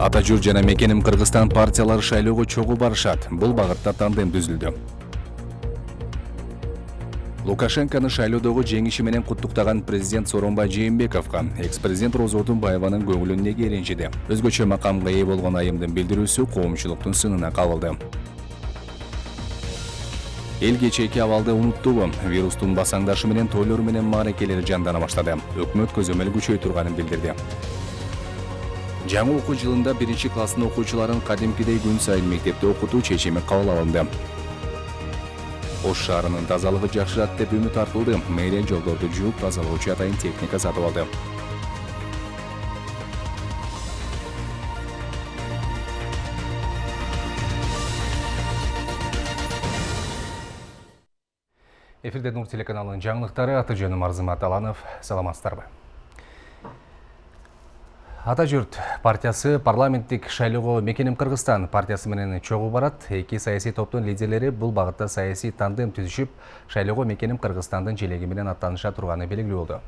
Атажүр жана Мекеним Кыргызстан партиялары шайлоого чогуу барышат. Бул багытта тандем түзүлдү. Лукашенкону шайлоодогу жеңиши менен куттуктаган президент Сооронбай Жээнбековго экс-президент Роза Отунбаеванын көңүлүн неге ренжиди. Өзгөчө макамга ээ болгон айымдын билдирүүсү коомчулуктун сынына кабылды. Эл кечээки абалды унуттубу? Вирустун басаңдашы менен тойлор менен мааракелери жандана баштады. Өкмөт көзөмөл күчөйтүрганын билдирди. Жаңы окуу жылында 1-класстын окуучуларын кадимкидей күн сайын мектепте окутуу чечими кабыл алынды. Ош шаарынын тазалыгы жакшырат деп үмүт артылды. Мэрия жолдорду жууп тазалоочу атайын техника сатып алды. Эфирде Нур телеканалынын жаңылыктары, аты жөнүм Арзымат Аланов. Саламатсыздарбы? Атажүрт партиясы парламенттик шайлоого Мекеним Кыргызстан партиясы менен чогуу барат. Эки саясий топтун лидерлери бул багытта саясий тандем түзүшүп, шайлоого Мекеним Кыргызстандын желеги менен аттаныша турганы белгилүү болду.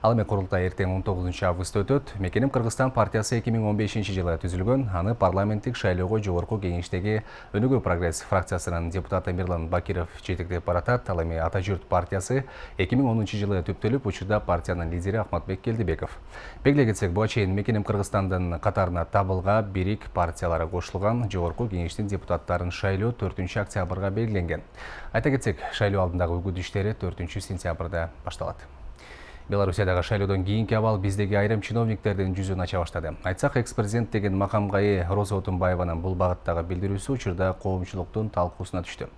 Ал эми курултай эртең 19 августта өтөт. Мекеним Кыргызстан партиясы 2015-жылы түзүлгөн. Аны парламенттик шайлоого жогорку кеңештеги Өнүгүү прогресс фракциясынын депутаты Мирлан Бакиров жетектеп баратат. Ал эми Атажүрт партиясы 2010-жылы түптөлүп, учурда партиянын лидери Ахматбек Келдибеков. Белгилей кетсек, буга чейин Мекеним Кыргызстандын катарына табылга бирик партиялары кошулган. Жогорку кеңештин депутаттарын шайлоо 4-октябрга белгиленген. Айта кетсек, шайлоо алдындагы үгүт иштери 4-сентябрда башталат. Беларусиядагы шайлоодон кийинки абал биздеги айрым чиновниктердин жүзүн ача баштады. Айтсак, экс-президент деген макамга ээ Роза Отунбаеванын бул багыттагы билдирүүсү учурда коомчулуктун талкуусуна түштү.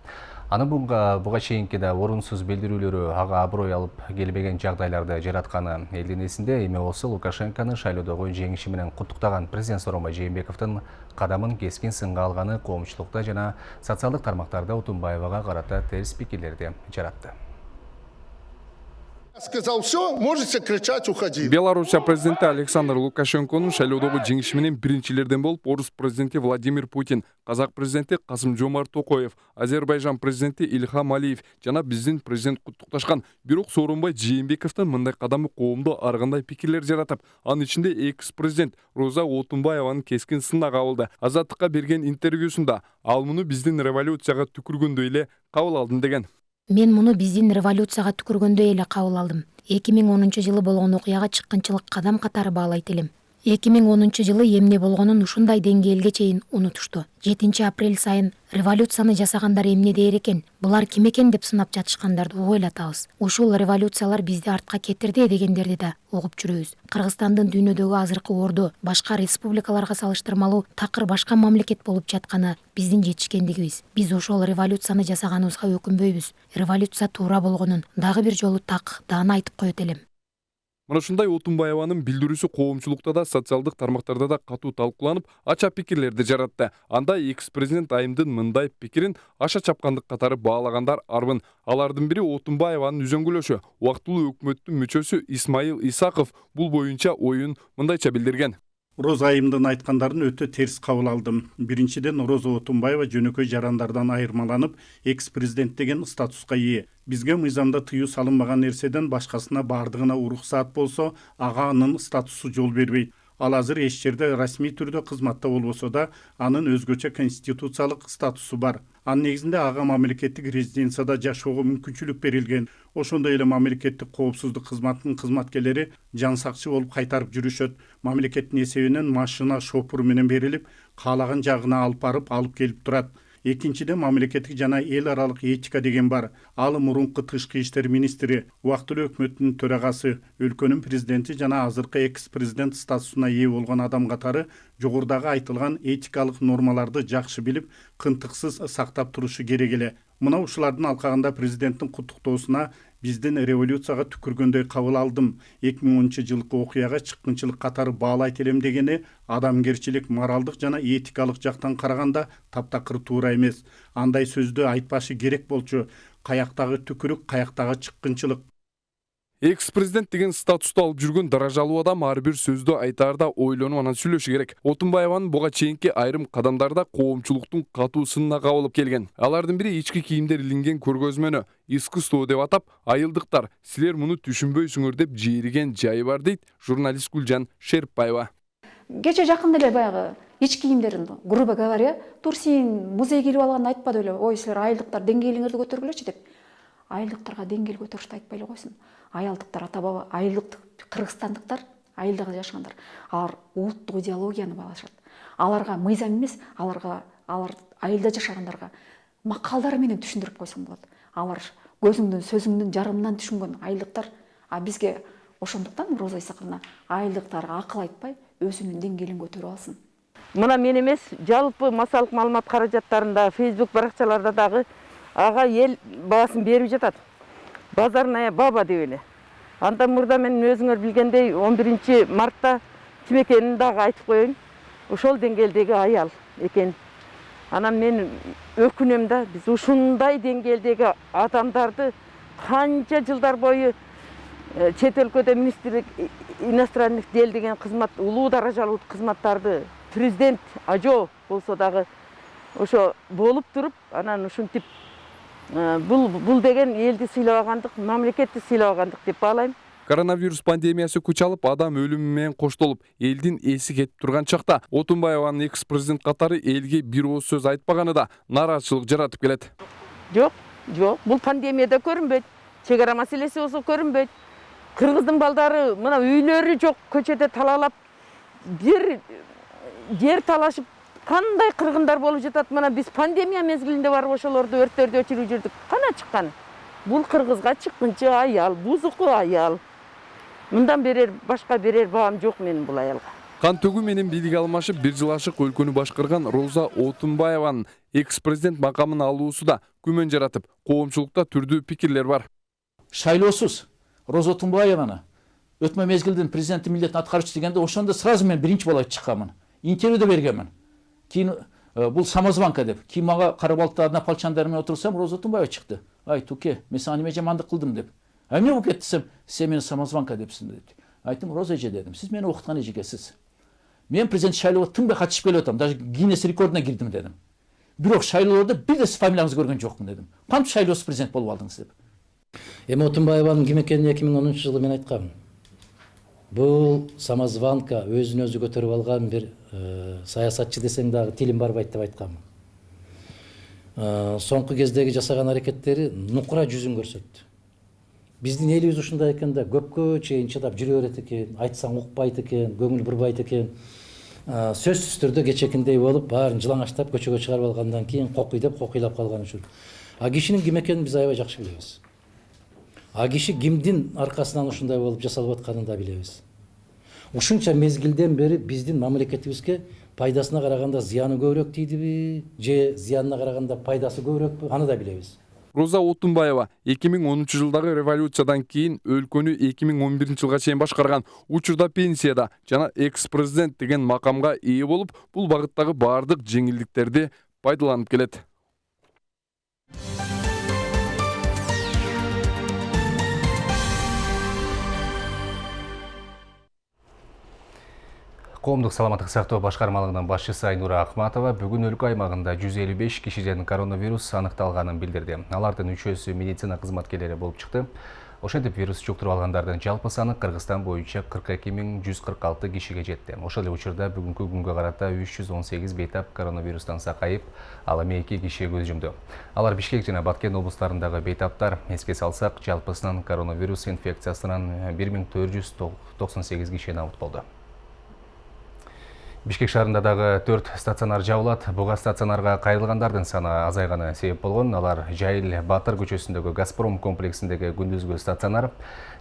Аны буга чейинки да орунсуз билдирүүлөрү ага аброй алып келбеген жагдайларды жаратканы элдин эсинде. Эми болсо Лукашенкону шайлоодогу жеңиши менен куттуктаган президент Сооронбай Жээнбековдун кадамын кескин сынга алганы коомчулукта жана социалдык тармактарда Отунбаевага карата терс пикирлерди жаратты. Сказал все, можете кричать, уходи. Белоруссия президенти Александр Лукашенконун шайлоодогу жеңиши менен биринчилерден болуп, орус президенти Владимир Путин, казак президенти Касым-Жомарт Токоев, Азербайжан президенти Ильхам Алиев жана биздин президент куттукташкан. Бирок Сооронбай Жээнбековдун мындай кадамы коомдо ар кандай пикирлер жаратып, анын ичинде экс-президент Роза Отунбаеванын кескин сынына кабылды. Азаттыкка берген интервьюсунда ал муну биздин революцияга түкүргөндөй эле кабыл алдым деген. Мен муну биздин революцияга түкүргөндөй эле кабыл алдым. 2010-жылы болгон окуяга чыккынчылык кадам катары баалайт элем. 2010-жылы эмне болгонун ушундай деңгээлге чейин унутушту. 7 апрель сайын революцияны жасагандар эмне дээр экен, булар ким экен деп сынап жатышкандарды ойлотабыз. Ушул революциялар бизди артка кетирди дегендерди да угуп жүрөбүз. Кыргызстандын дүйнөдөгү азыркы орду башка республикаларга салыштырмалуу такыр башка мамлекет болуп жатканы биздин жетишкендигибиз. Биз ошол революцияны жасаганыбызга өкүнбөйбүз. Революция туура болгонун дагы бир жолу так даана айтып коет элем. Мына ушундай Отунбаеванын билдирүүсү коомчулукта да, социалдык тармактарда да катуу талкууланып, ача пикирлерди жаратты. Анда экс-президент айымдын мындай пикирин аша чапкандык катары баалагандар арбын. Алардын бири Отунбаеванын үзөңгүлөшү, убактылуу өкмөттүн мүчөсү Исмаил Исаков бул боюнча оюн мындайча билдирген. Роза айымдын айткандарын өтө терс кабыл алдым. Биринчиден, Роза Отунбаева жөнөкөй жарандардан айырмаланып, экс-президент деген статуска ээ. Бизге мыйзамда тыюу салынбаган нерседен башкасына бардыгына уруксаат болсо, ага анын статусу жол бербейт. Ал азыр эч жерде расмий түрдө кызматта болбосо да, анын өзгөчө конституциялык статусу бар. Анын негизинде ага мамлекеттик резиденцияда жашоого мүмкүнчүлүк берилген. Ошондой эле мамлекеттик коопсуздук кызматынын кызматкерлери жан сакчы болуп кайтарып жүрүшөт. Мамлекеттин эсебинен машина шопур менен берилип, каалаган жагына алып келип турат. Экинчиден, мамлекеттик жана эл аралык этика деген бар. Ал мурунку тышкы иштер министри, убактылуу өкмөттүн төрагасы, өлкөнүн президенти жана азыркы экс-президент статусуна ээ болгон адам катары жогорудагы айтылган этикалык нормаларды жакшы билип, кынтыксыз сактап турушу керек эле. Мына ушулардын алкагында президенттин куттуктоосуна биздин революцияга түкүргөндөй кабыл алдым. 2010-жылкы окуяга чыккынчылык катары баалайт элем дегени адамгерчилик, моралдык жана этикалык жактан караганда таптакыр туура эмес. Андай сөздү айтпашы керек болчу. Каяктагы түкүрүк, каяктагы чыккынчылык. Экс-президент деген статусту алып жүргөн даражалуу адам ар бир сөздү айтаарда ойлонуп анан сүйлөшү керек. Отунбаеванын буга чейинки айрым кадамдарда коомчулуктун катуу сынына кабылып келген. Алардын бири ички кийимдер илинген көргөзмөнү искусство деп атап, айылдыктар, силер муну түшүнбөйсүңөр деп жийирген жайы бар дейт журналист Гүлжан Шерипбаева. Кече жакында эле баягы ич кийимдерин, грубо говоря, тур сен музейге келип алганда айтпады эле, ой силер айылдыктар деңгээлиңерди көтөргүлөчү деп. Айылдыктарга деңгээл көтөрүштү айтпай эле койсун. Айылдыктар ата баба, айылдык кыргызстандыктар, айылдыгы жашагандар, алар улуттук идеологияны баалашат. Аларга мыйзам эмес, алар айылда жашагандарга макалдар менен түшүндүрүп койсоң болот. Алар көзүңдүн, сөзүңдүн жарымынан түшүнгөн айылдыктар, а бизге ошондуктан Роза Исаковна айылдыктарга акыл айтпай, өзүнүн деңгээлин көтөрүп алсын. Мына мен эмес, жалпы массалык маалымат каражаттарында, Facebook баракчаларда дагы ага эл баасын берип жатат. Базарная баба деп эле. Андан мурда мен өзүңөр билгендей 11 мартта ким экенин дагы айтып коеюн. Ошол деңгээлдеги аял экен. Анан мен өкүнөм да, биз ушундай деңгээлдеги адамдарды канча жылдар бою чет өлкөдө министрлик иностранных дел деген кызмат, улуу даражалуу кызматтарды президент Ажо болсо дагы ошо болуп туруп, анан ушинтип бул деген элди сыйлабагандык, мамлекетти сыйлабагандык деп баалайм. Коронавирус пандемиясы күч алып, адам өлүмү менен коштолуп, элдин эси кетип турган чакта Отунбаеванын экс-президент катары элге бир ооз сөз айтпаганы да нааразычылык жаратып келет. Жок, бул пандемияда көрүнбөйт. Чек ара маселеси болсо көрүнбөйт. Кыргыздын балдары мына үйлөрү жок, көчөдө талалап, бир жер талашып, кандай кыргындар болуп жатат. Мына биз пандемия мезгилинде барып ошолорду өрттөрдү өчүрүп жүрдүк. Кана чыккан? Бул кыргызга чыккынчы аял, бузуку аял. Мындан башка берер баам жок менин бул аялга. Кан төгүү менен бийлик алмашып, бир жыл ашык өлкөнү башкарган Роза Отунбаеванын экс-президент макамын алуусу да күмөн жаратып, коомчулукта түрдүү пикирлер бар. Шайлоосуз Роза Отунбаеваны өтмө мезгилдин президенти милдетин аткаруучу дегенде ошондо сразу мен биринчи болуп чыкканмын. Интервью да бергенмин. Кийин бул самозванка деп. Кийин мага Карабалыкта однополчандар менен отурсам, Роза Отунбаева чыкты. Ай, туке, мен сага неме жамандык кылдым деп. Эмне болуп кетти десем, сен мени самозванка депсиң деп. Айттым, Роза эже дедим, сиз мени окуткан эжекесиз. Мен президент шайлоого тынбай катышып келип атам, даже Гиннес рекордуна кирдим дедим. Бирок шайлоодо бир да сиз фамилияңызды көргөн жокмун дедим. Кантип шайлоосуз президент болуп алдыңыз деп. Эми Отунбаеванын ким экенин 2010-жылы мен айткам. Бул самозванка, өзүн өзү көтөрүп алган бир саясатчы десең дагы тилим барбайт деп айткам. Соңку кездеги жасаган аракеттери нукура жүзүн көрсөттү. Биздин элибиз ушундай экен да, көпкө чейин чыдап жүрө берет экен, айтсаң укпайт экен, көңүл бурбайт экен. Сөзсүз түрдө кечекиндей болуп, баарын жылаңаштап көчөгө чыгарып алгандан кийин кокуйлап калган үчүн. А кишинин ким экенин биз аябай жакшы билебиз. А киши кимдин аркасынан ушундай болуп жасалып атканын да билебиз. Ушунча мезгилден бери биздин мамлекетибизге пайдасына караганда зыяны көбүрөөк тийдиби, же зыянына караганда пайдасы көбүрөөкпү, аны да билебиз. Роза Отунбаева 2010-жылдагы революциядан кийин өлкөнү 2011-жылга чейин башкарган, учурда пенсияда жана экс-президент деген макамга ээ болуп, бул багыттагы баардык жеңилдиктерди пайдаланып келет. Коомдук саламаттык сактоо башкармалыгынын башчысы Айнура Ахматова бүгүн өлкө аймагында 155 кишиден коронавирус аныкталганын билдирди. Алардын 3-өсү медицина кызматкерлери болуп чыкты. Ошентип вирус жуктуруп алгандардын жалпы саны Кыргызстан боюнча 42146 кишиге жетти. Ошол эле учурда бүгүнкү күнгө карата 318 бейтап коронавирустан сакайып, ал эми 2 киши көз жумду. Алар Бишкек жана Баткен облустарындагы бейтаптар. Эске салсак, жалпысынан коронавирус инфекциясынан 1498 киши намыт болду. Бишкек шаарында дагы 4 стационар жабылат. Буга стационарга кайрылгандардын саны азайганы себеп болгон. Алар Жайыл Батыр көчөсүндөгү Газпром комплексиндеги күндүзгү стационар,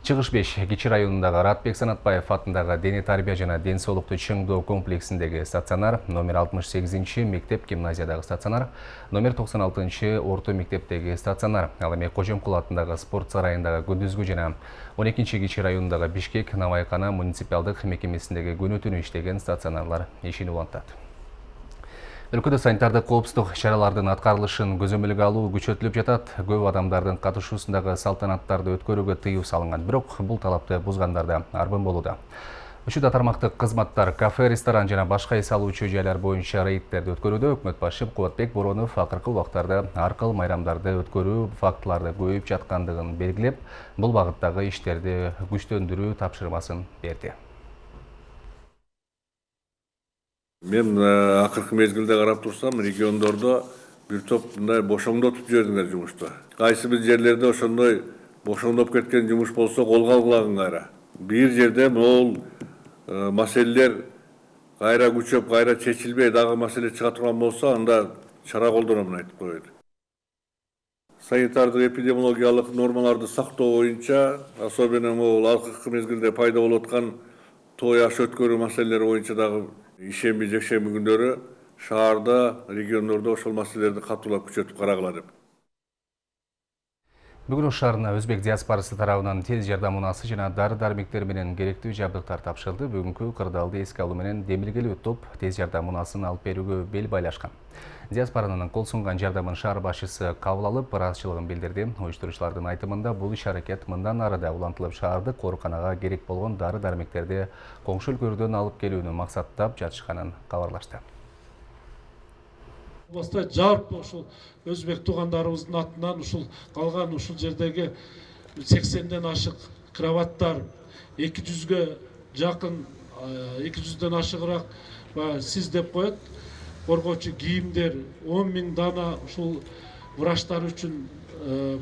Чыгыш 5 Кичи районундагы Ратбек Санатбаев атындагы Дене тарбия жана ден соолукту чыңдоо комплексиндеги стационар, номер 68 мектеп гимназиядагы стационар, номер 96 орто мектептеги стационар, ал эми Кожомкул атындагы спорт сарайындагы күндүзгү жана 12 Кичи районундагы Бишкек Навайкана муниципалдык мекемесиндеги күнү түнү иштеген стационарлар ишин улантат. Өлкөдө санитардык коопсуздук чаралардын аткарылышын көзөмөлгө алуу күчөтүлүп жатат. Көп адамдардын катышуусундагы салтанаттарды өткөрүүгө тыюу салынган, бирок бул талапты бузгандар да арбын болууда. Учурда тармактык кызматтар, кафе, ресторан жана башка эс алуучу жайлар боюнча рейдтерди өткөрүүдө. Өкмөт башы Кубатбек Боронов акыркы убактарда аркыл майрамдарды өткөрүү фактылары көбөйүп жаткандыгын белгилеп, бул багыттагы иштерди күчтөндүрүү тапшырмасын берди. Мен акыркы мезгилде карап турсам, региондордо бир топ мындай бошоңдотуп жибердиңер жумушту. Кайсы бир жерлерде ошондой бошоңдоп кеткен жумуш болсо колго алгылагын кайра. Бир жерде могул маселелер кайра күчөп, кайра чечилбей дагы маселе чыга турган болсо, анда чара колдономун айтып коет. Санитардык эпидемиологиялык нормаларды сактоо боюнча, особенно могул акыркы мезгилде пайда болуп аткан той аш өткөрүү маселелери боюнча дагы ишемби, жекшемби күндөрү шаарда, региондордо ошол маселелерди катуулап күчөтүп карагыла деп. Бүгүн Ош шаарына өзбек диаспорасы тарабынан тез жардам унасы жана дары-дармектер менен керектүү жабдыктар тапшырылды. Бүгүнкү кырдаалды эске алуу менен демилгелүү топ тез жардам унасын алып берүүгө бел байлашкан. Диаспоранын кол сунган жардамын шаар башчысы кабыл алып, ыраазычылыгын билдирди. Уюштуруучулардын айтымында бул иш-аракет мындан ары да улантылып, шаардык ооруканага керек болгон дары-дармектерди коңшу өлкөлөрдөн алып келүүнү максаттап жатышканын кабарлашты. Баста жарп ушул өзбек туугандарыбыздын атынан ушул калган ушул жердеги 80ден ашык кроваттар, 200гө жакын, 200дөн ашыгыраак сиз деп коет, коргоочу кийимдер, 10 000 дана ушул врачтар үчүн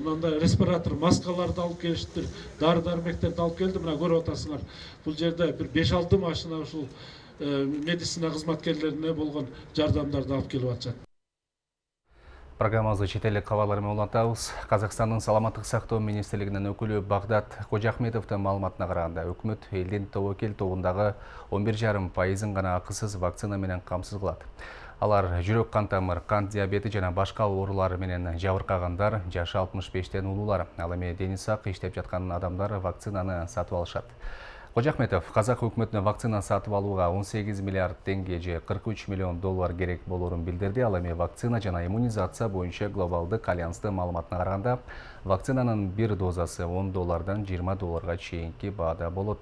мындай респиратор маскаларды алып келиштир, дары-дармектерди алып келди. Мына көрүп атасыңар, бул жерде бир 5-6 машина ушул медицина кызматкерлерине болгон жардамдарды алып келип атышат. Программабызды чет элдик кабарлар менен улантабыз. Казакстандын саламаттык сактоо министрлигинин өкүлү Багдат Кожахметовдун маалыматына караганда, өкмөт элдин тобокел тобундагы 11,5% гана акысыз вакцина менен камсыз кылат. Алар жүрөк кан тамыр, кант диабети жана башка оорулар менен жабыркагандар, жашы 65тен улуулар, ал эми дени сак иштеп жаткан адамдар вакцинаны сатып алышат. Кожахметов казак өкмөтүнө вакцина сатып алууга 18 миллиард теңге же 43 миллион доллар керек болоорун билдирди. Ал эми вакцина жана иммунизация боюнча глобалдык альянстын маалыматына караганда, вакцинанын бир дозасы $10 $20 чейинки баада болот.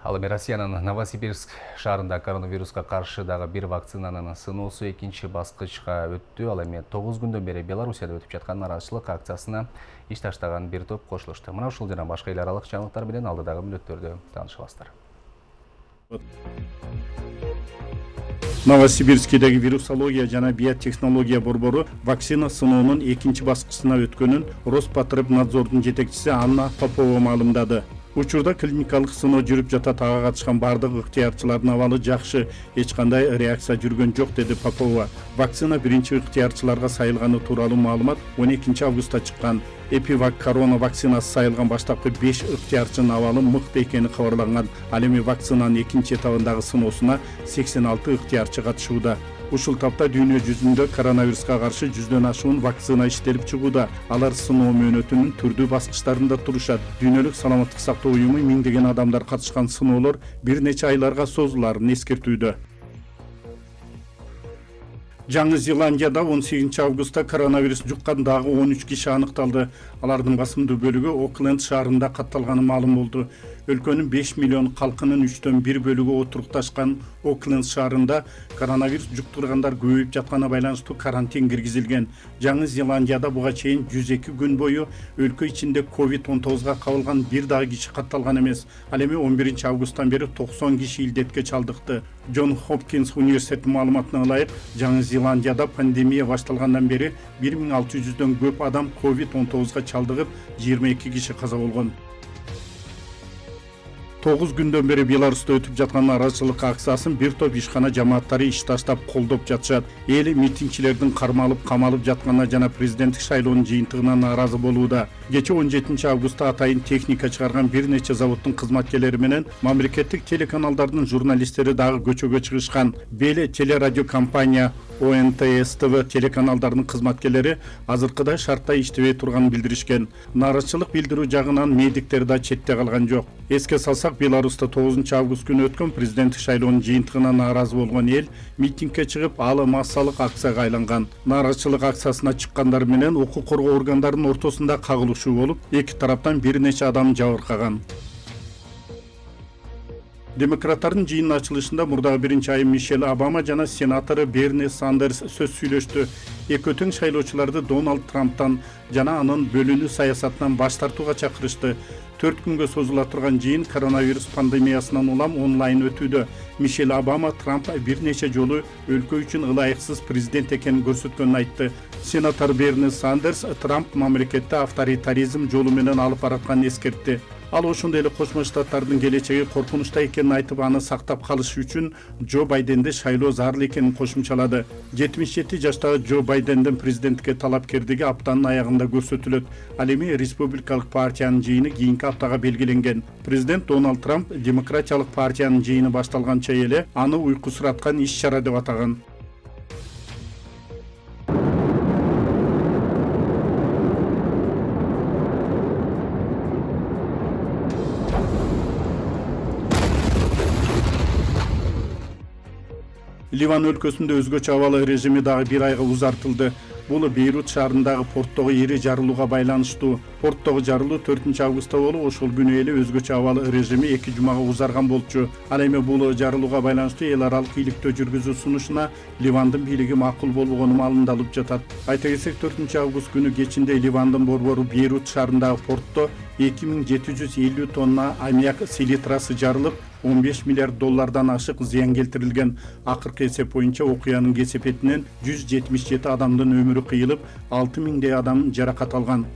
Ал эми Россиянын Новосибирск шаарында коронавируска каршы дагы бир вакцинанын сыноосу экинчи баскычка өттү. Ал эми 9 күндөн бери Беларусияда өтүп жаткан нараазычылык акциясына иш таштаган бир топ кошулушту. Мына ушул жана башка эл аралык жаңылыктар менен алдыдагы мүнөттөрдө таанышабыздар. Новосибирскидеги вирусология жана биотехнология борбору вакцина сыноонун экинчи баскычына өткөнүн Роспотребнадзордун жетекчиси Анна Попова маалымдады. Учурда клиникалык сыноо жүрүп жатат, ага катышкан бардык ыктыярчылардын абалы жакшы, эч кандай реакция жүргөн жок, деди Попова. Вакцина биринчи ыктыярчыларга сайылганы тууралуу маалымат 12 августта чыккан. Эпивак корона вакцинасы сайылган баштапкы 5 ыктыярчынын абалы мыкты экени кабарланган. Ал эми вакцинанын экинчи этабындагы сыноосуна 86 ыктыярчы катышууда. Ушул тапта дүйнө жүзүндө коронавируска каршы 100дөн ашуун вакцина иштелип чыгууда. Алар сыноо мөөнөтүнүн түрдүү баскычтарында турушат. Дүйнөлүк саламаттык сактоо уюму миңдеген адамдар катышкан сыноолор бир нече айларга созулаарын эскертүүдө. Жаңы Зеландияда 18 августта коронавирус жуккан дагы 13 киши аныкталды. Алардын басымдуу бөлүгү Окленд шаарында катталганы маалым болду. Өлкөнүн 5 миллион калкынын 3/4 бөлүгү отурукташкан Окленд шаарында коронавирус жуктургандар көбөйүп жатканына байланыштуу карантин киргизилген. Жаңы Зеландияда буга чейин 102 күн бою өлкө ичинде COVID-19 кабылган бир дагы киши катталган эмес. Ал эми 11 августтан бери 90 киши илдетке чалдыкты. Джон Хопкинс университетинин маалыматына ылайык, Жаңы Зеландияда пандемия башталгандан бери 1600дөн көп адам COVID-19 чалдыгып, 22 киши каза болгон. 9 күндөн бери Беларуста өтүп жаткан нараазычылык акциясын бир топ ишкана жамааттары иш таштап колдоп жатышат. Эл митингчилердин кармалып, камалып жатканына жана президенттик шайлоонун жыйынтыгына нааразы болууда. Кечээ 17 августта атайын техника чыгарган бир нече заводдун кызматкерлери менен мамлекеттик телеканалдардын журналисттери дагы көчөгө чыгышкан. Беле телерадио компания ОНТС ТВ телеканалдарынын кызматкерлери азыркыдай шартта иштебей турганын билдиришкен. Нааразычылык билдирүү жагынан медиктер да четте калган жок. Эске салсак, Беларуста 9 август күнү өткөн президенттик шайлоонун жыйынтыгына нааразы болгон эл митингге чыгып, алы массалык акцияга айланган. Нааразычылык акциясына чыккандар менен укук коргоо органдарынын ортосунда кагылышуу болуп, эки тараптан бир нече адам жабыркаган. Демократтардын жыйынын ачылышында мурдагы биринчи айым Мишель Обама жана сенатору Берни Сандерс сөз сүйлөштү. Эки өтөң шайлоочуларды Дональд Трамптан жана анын бөлүнүү саясатынан баш тартууга чакырышты. 4 күнгө созула турган жыйын коронавирус пандемиясынан улам онлайн өтүүдө. Мишель Обама Трамп бир нече жолу өлкө үчүн ылайыксыз президент экенин көрсөткөнүн айтты. Сенатор Берни Сандерс Трамп мамлекетти авторитаризм жолу менен алып баратканын эскертти. Ал ошондой эле Кошмо Штаттардын келечеги коркунучта экенин айтып, аны сактап калыш үчүн Джо Байденди шайлоо зарыл экенин кошумчалады. 77 жаштагы Джо Байдендин президенттикке талапкердиги аптанын аягында көрсөтүлөт. Ал эми Республикалык партиянын жыйыны кийинки аптага белгиленген. Президент Дональд Трамп Демократиялык партиянын жыйыны башталганча эле аны уйкусураткан иш-чара деп атаган. Ливан өлкөсүндө өзгөчө абалы режими дагы бир айга узартылды. Бул Бейрут шаарындагы порттогу ири жарылууга байланыштуу. Порттогу жарылуу 4-августта болуп, ошол күнү эле өзгөчө абалы режими 2 жумага узарган болчу. Ал эми бул жарылууга байланыштуу эл аралык бийликтөө жүргүзүү сунушуна Ливандын бийлиги макул болбогону маалымдалып жатат. Айта кетсек, 4-август күнү кечинде Ливандын борбору Бейрут шаарындагы портто 2750 тонна аммиак селитрасы жарылып, 15 миллиард доллардан ашык зыян келтирилген. Акыркы эсеп боюнча окуянын кесепетинен 177 адамдын өмүрү кыйылып, 6000 адам жаракат алган.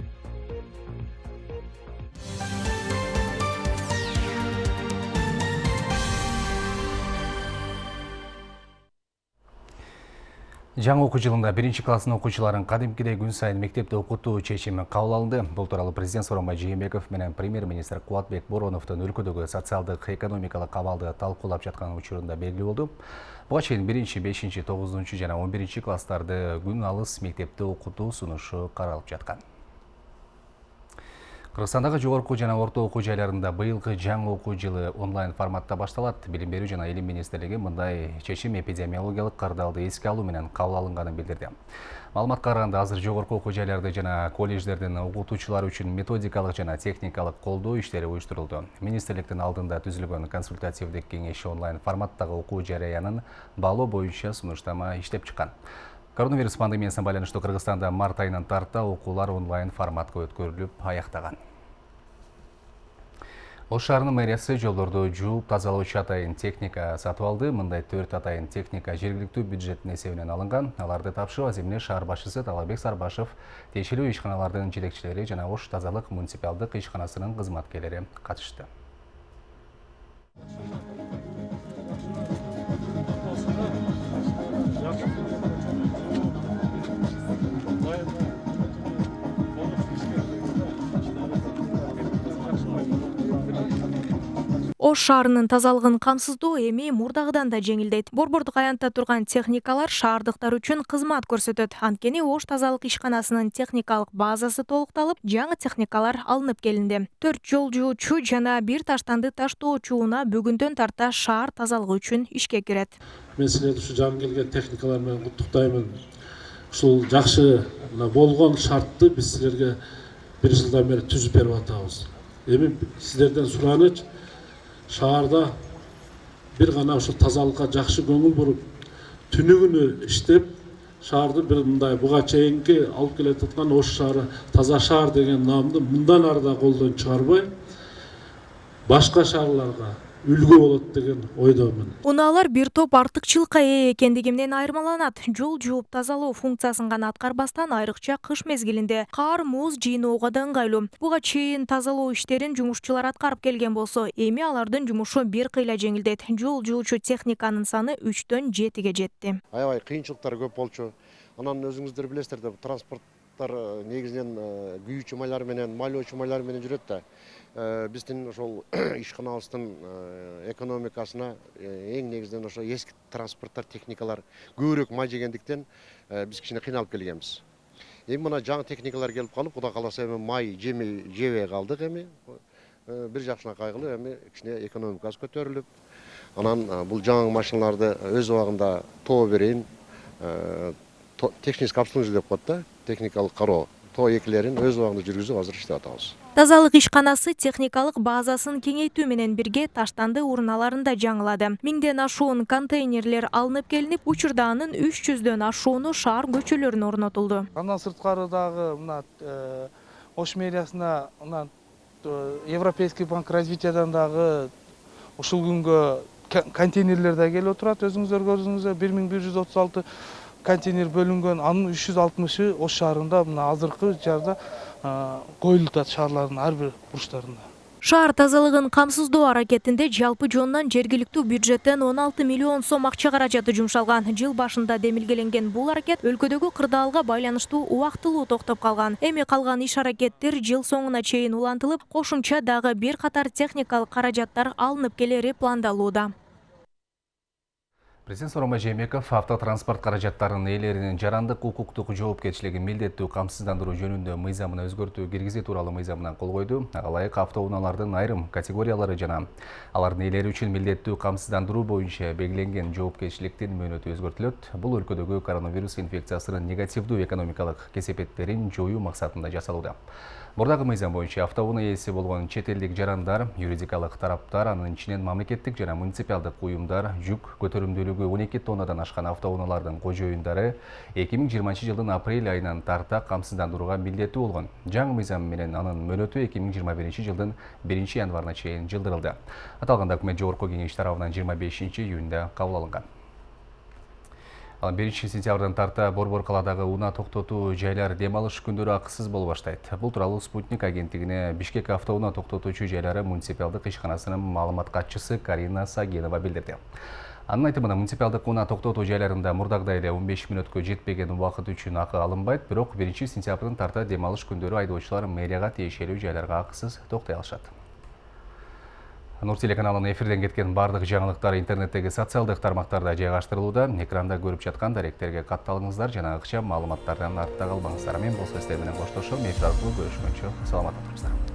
Жаңы окуу жылында 1-класстын окуучуларын кадимкидей күн сайын мектепте окутуу чечими кабыл алынды. Бул тууралуу президент Сооронбай Жээнбеков менен премьер-министр Кубатбек Бороновдун өлкөдөгү социалдык экономикалык абалды талкуулап жаткан учурунда белгилүү болду. Буга чейин 1, 5, 9 жана 11 класстарды күн алыс мектепте окутуу сунушу каралып жаткан. Кыргызстандагы жогорку жана орто окуу жайларында быйылкы жаңы окуу жылы онлайн форматта башталат. Билим берүү жана илим министрлиги мындай чечим эпидемиологиялык кардалды эске алуу менен кабыл алынганын билдирди. Маалыматка караганда азыр жогорку окуу жайларды жана колледждердин окутуучулары үчүн методикалык жана техникалык колдоо иштери уюштурулду. Министрликтин алдында түзүлгөн консультативдик кеңеши онлайн форматтагы окуу жараянын баалоо боюнча сунуштама иштеп чыккан. Коронавирус пандемиясына байланыштуу Кыргызстанда март айынан тарта окуулар онлайн форматка өткөрүлүп аяктаган. Ош шаарынын мэриясы жолдорду жууп тазалоочу атайын техника сатып алды. Мындай 4 атайын техника жергиликтүү бюджеттин эсебинен алынган. Аларды тапшыруу аземине шаар башчысы Талабек Сарбашев, тиешелүү ишканалардын жетекчилери жана Ош тазалык муниципалдык ишканасынын кызматкерлери катышты. Ош шаарынын тазалыгын камсыздоо эми мурдагыдан да жеңилдейт. Борбордук аянтта турган техникалар шаардыктар үчүн кызмат көрсөтөт. Анткени Ош тазалык ишканасынын техникалык базасы толукталып, жаңы техникалар алынып келинди. 4 жол жуучу жана 1 таштанды таштоочу унаа бүгүндөн тарта шаар тазалыгы үчүн ишке кирет. Мен силерди ушу жаңы келген техникалар менен куттуктаймын. Ушул жакшы болгон шартты биз силерге 1 жылдан бери түзүп берип атабыз. Эми силерден сураныч шаарда бир гана ушул тазалыкка жакшы көңүл буруп, түнүгүнү иштеп, шаарды бир мындай буга чейинки алып келе жаткан Ош шаары таза шаар деген наамды мындан ары да колдон чыгарбай, башка шаарларга үлгү болот деген ойдомун. Унаалар бир топ артыкчылыкка ээ экендиги менен айырмаланат. Жол жууп тазалоо функциясын гана аткарбастан, айрыкча кыш мезгилинде кар, муз жыйноого да ыңгайлуу. Буга чейин тазалоо иштерин жумушчулар аткарып келген болсо, эми алардын жумушу бир кыйла жеңилдейт. Жол жуучу техниканын саны 3-төн 7-ге жетти. Аябай кыйынчылыктар көп болчу. Анан өзүңүздөр билесиздер да, транспорттар негизинен күйүүчү майлар менен, майлоочу майлар менен жүрөт да. Биздин ошол ишканабыздын экономикасына эң негизинен ошо эски транспорттар, техникалар көбүрөөк май жегендиктен биз кичине кыйналып келгенбиз. Эми мына жаңы техникалар келип калып, Кудай кааласа эми май жебей калдык эми. Бир жакшына кайгылуу, эми кичине экономикасы көтөрүлүп, анан бул жаңы машиналарды өз убагында тоо берейин, техник обслуживание деп коет да, техникалык кароо. Тоо экилерин өз убагында жүргүзүп азыр иштеп атабыз. Тазалык ишканасы техникалык базасын кеңейтүү менен бирге таштанды уруналарын да жаңылады. 1000ден ашуун контейнерлер алынып келинип, учурда анын 300дөн ашууну шаар көчөлөрүнө орнотулду. Андан сырткары дагы мына Ош мэриясына Европейский банк развитиядан дагы ушул күнгө контейнерлер да келип отурат. Өзүңүздөр көрдүңүздөр 1136 контейнер бөлүнгөн, анын 360-ы Ош шаарында мына азыркы жарда коюлуп атат шаарлардын ар бир бурчтарында. Шаар тазалыгын камсыздоо аракетинде жалпы жонунан жергиликтүү бюджеттен 16 миллион сом акча каражаты жумшалган. Жыл башында демилгеленген бул аракет өлкөдөгү кырдаалга байланыштуу убактылуу токтоп калган. Эми калган иш аракеттер жыл соңуна чейин улантылып, кошумча дагы бир катар техникалык каражаттар алынып келери пландалууда. Президент Сооронбай Жээнбеков автотранспорт каражаттарынын ээлеринин жарандык укуктук жоопкерчилигин милдеттүү камсыздандыруу жөнүндө мыйзамына өзгөртүү киргизүү тууралуу мыйзамына кол койду. Ага ылайык автоунаалардын айрым категориялары жана алардын ээлери үчүн милдеттүү камсыздандыруу боюнча белгиленген жоопкерчиликтин мөөнөтү өзгөртүлөт. Бул өлкөдөгү коронавирус инфекциясынын негативдүү экономикалык кесепеттерин жоюу максатында жасалууда. Мурдагы мыйзам боюнча автоунаа ээси болгон чет элдик жарандар, юридикалык тараптар, анын ичинен мамлекеттик жана муниципалдык уюмдар, жүк көтөрүмдүүлүгү 12 тоннадан ашкан автоунаалардын кожоюндары 2020 жылдын апрель айынан тарта камсыздандырууга милдеттүү болгон. Жаңы мыйзам менен анын мөөнөтү 2021 жылдын 1 январына чейин жылдырылды. Аталган документ Жогорку кеңеш тарабынан 25 июнда кабыл алынган. 1 сентябрдан тарта Борбор каладагы унаа токтотуу жайлар дем алыш күндөрү акысыз боло баштайт. Бул тууралуу Спутник агенттигине Бишкек автоунаа токтотуучу жайлары муниципалдык ишканасынын маалымат катчысы Карина Сагенова билдирди. Анын айтымында муниципалдык унаа токтотуу жайларында мурдагыдай эле 15 мүнөткө жетпеген убакыт үчүн акы алынбайт, бирок 1 сентябрдан тарта дем алыш күндөрү айдоочулар мэрияга тиешелүү жайларга акысыз токтой алышат. Нур телеканалынын эфирден кеткен бардык жаңылыктар интернеттеги социалдык тармактарда жайгаштырылууда. Экранда көрүп жаткан даректерге катталыңыздар жана ыкчам маалыматтардан артта калбаңыздар. Мен боско сиздер менен коштошом. Эфир аркылуу көрүшкөнчө саламатта туруңуздар.